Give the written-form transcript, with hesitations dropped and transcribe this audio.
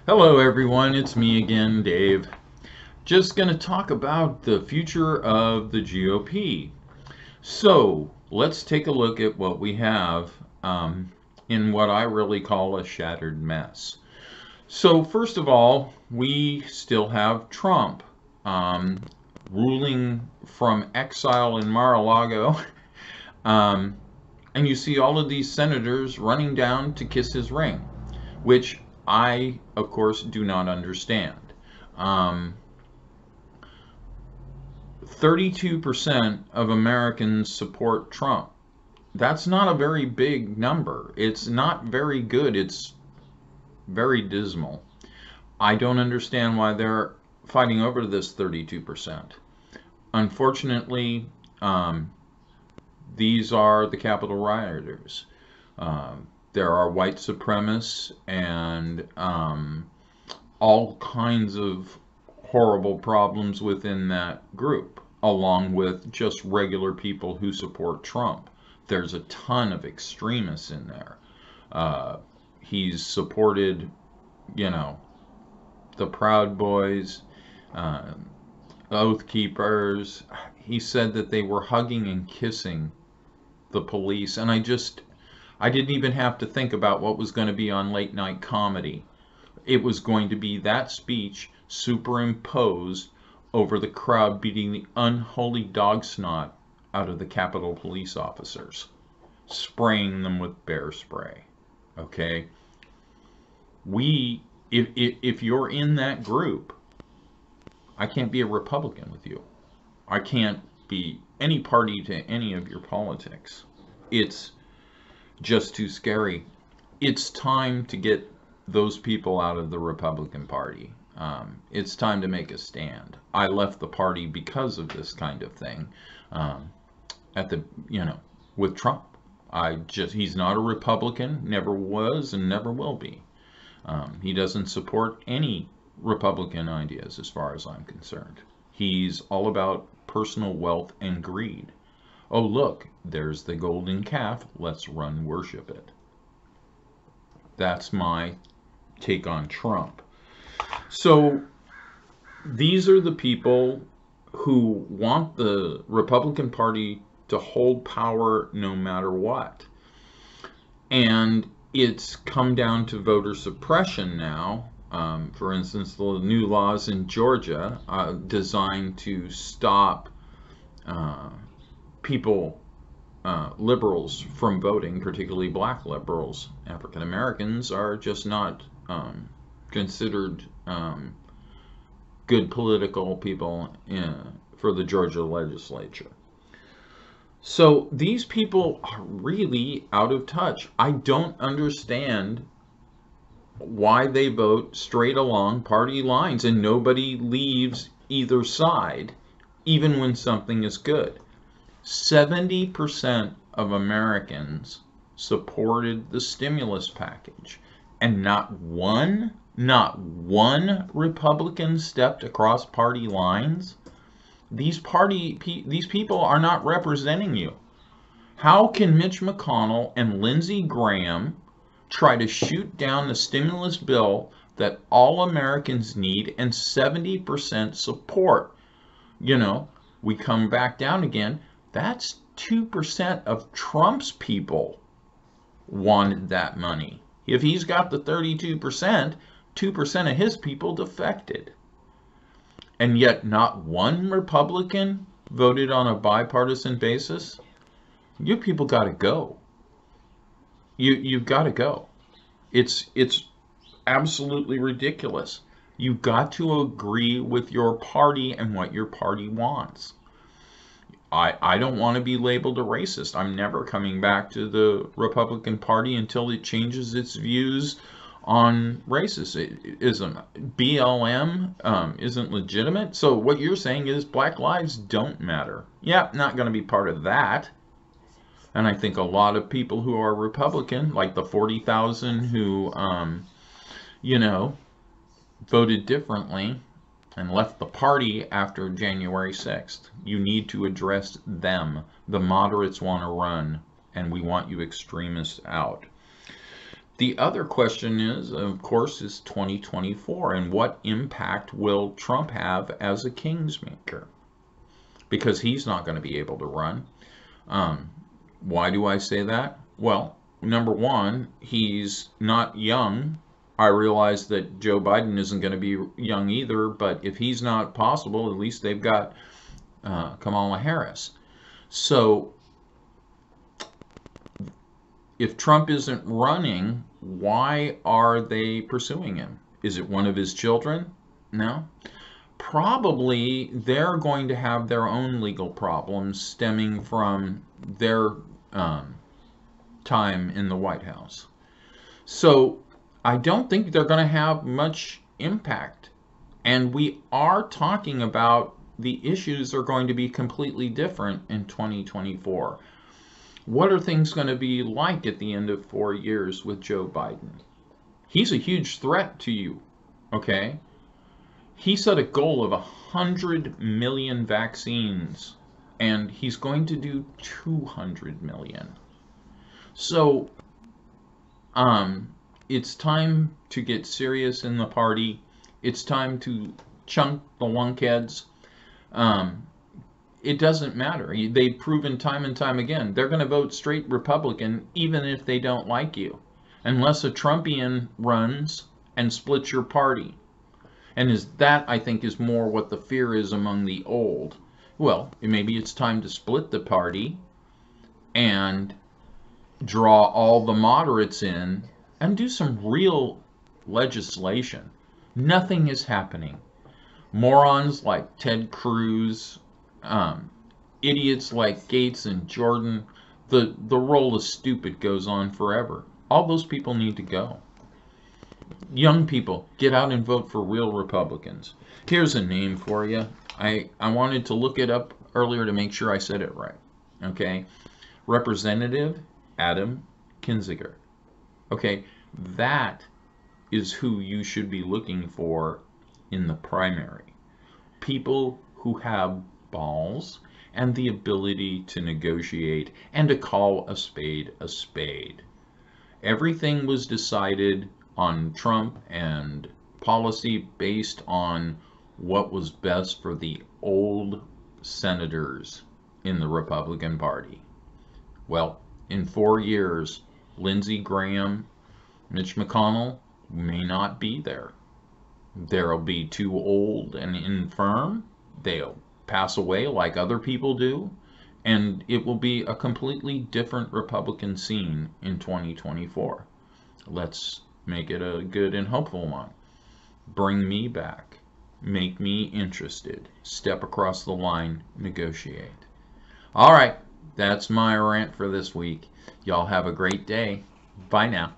Hello everyone, it's me again, Dave. Just going to talk about the future of the GOP. So, let's take a look at what we have in what I really call a shattered mess. So, first of all, we still have Trump um, ruling from exile in Mar-a-Lago. um, and you see all of these senators running down to kiss his ring, which I, of course, do not understand. Um, 32% of Americans support Trump. That's not a very big number. It's not very good. It's very dismal. I don't understand why they're fighting over this 32%. Unfortunately, um, these are the Capitol rioters. There are white supremacists and all kinds of horrible problems within that group, along with just regular people who support Trump. There's a ton of extremists in there. Uh, he's supported, you know, the Proud Boys, uh, Oath Keepers. He said that they were hugging and kissing the police, and I didn't even have to think about what was going to be on late night comedy. It was going to be that speech superimposed over the crowd beating the unholy dog snot out of the Capitol police officers, spraying them with bear spray. Okay? If you're in that group, I can't be a Republican with you. I can't be any party to any of your politics. It's just too scary. It's time to get those people out of the Republican Party. It's time to make a stand. I left the party because of this kind of thing. Um, at the, with Trump, he's not a Republican, never was, and never will be. He doesn't support any Republican ideas as far as I'm concerned. He's all about personal wealth and greed. Oh, look, there's the golden calf. Let's run worship it. That's my take on Trump. So these are the people who want the Republican Party to hold power no matter what. And it's come down to voter suppression now. For instance, the new laws in Georgia designed to stop people, liberals, from voting, particularly black liberals. African Americans are just not considered good political people for the Georgia legislature. So these people are really out of touch. I don't understand why they vote straight along party lines and nobody leaves either side, even when something is good. 70% of Americans supported the stimulus package, and not one Republican stepped across party lines. These people are not representing you. How can Mitch McConnell and Lindsey Graham try to shoot down the stimulus bill that all Americans need and 70% support? We come back down again. That's 2% of Trump's people wanted that money. If he's got the 32%, 2% of his people defected. And yet not one Republican voted on a bipartisan basis. You people got to go. You've got to go. It's absolutely ridiculous. You've got to agree with your party and what your party wants. I don't want to be labeled a racist. I'm never coming back to the Republican Party until it changes its views on racism. BLM isn't legitimate. So what you're saying is black lives don't matter. Yeah, not going to be part of that. And I think a lot of people who are Republican, like the 40,000 who, voted differently and left the party after January 6th. You need to address them. The moderates want to run, and we want you extremists out. The other question is, of course, is 2024, and what impact will Trump have as a kingsmaker? Because he's not going to be able to run. Um, why do I say that? Well, number one, he's not young. I realize that Joe Biden isn't going to be young either, but if he's not possible, at least they've got Kamala Harris. So if Trump isn't running, why are they pursuing him? Is it one of his children? No. Probably they're going to have their own legal problems stemming from their time in the White House. So I don't think they're going to have much impact. And we are talking about the issues are going to be completely different in 2024. What are things going to be like at the end of 4 years with Joe Biden? He's a huge threat to you, okay? He set a goal of 100 million vaccines, and he's going to do 200 million. So, it's time to get serious in the party. It's time to chunk the lunkheads. It doesn't matter. They've proven time and time again, they're going to vote straight Republican even if they don't like you, unless a Trumpian runs and splits your party. And that, I think, is more what the fear is among the old. Well, maybe it's time to split the party and draw all the moderates in and do some real legislation. Nothing is happening. Morons like Ted Cruz, idiots like Gates and Jordan, the role of stupid goes on forever. All those people need to go. Young people, get out and vote for real Republicans. Here's a name for you. I wanted to look it up earlier to make sure I said it right. Okay? Representative Adam Kinzinger. Okay? That is who you should be looking for in the primary. People who have balls and the ability to negotiate and to call a spade a spade. Everything was decided on Trump and policy based on what was best for the old senators in the Republican Party. Well, in 4 years, Lindsey Graham, Mitch McConnell may not be there. They'll be too old and infirm. They'll pass away like other people do. And it will be a completely different Republican scene in 2024. Let's make it a good and hopeful one. Bring me back. Make me interested. Step across the line. Negotiate. All right. That's my rant for this week. Y'all have a great day. Bye now.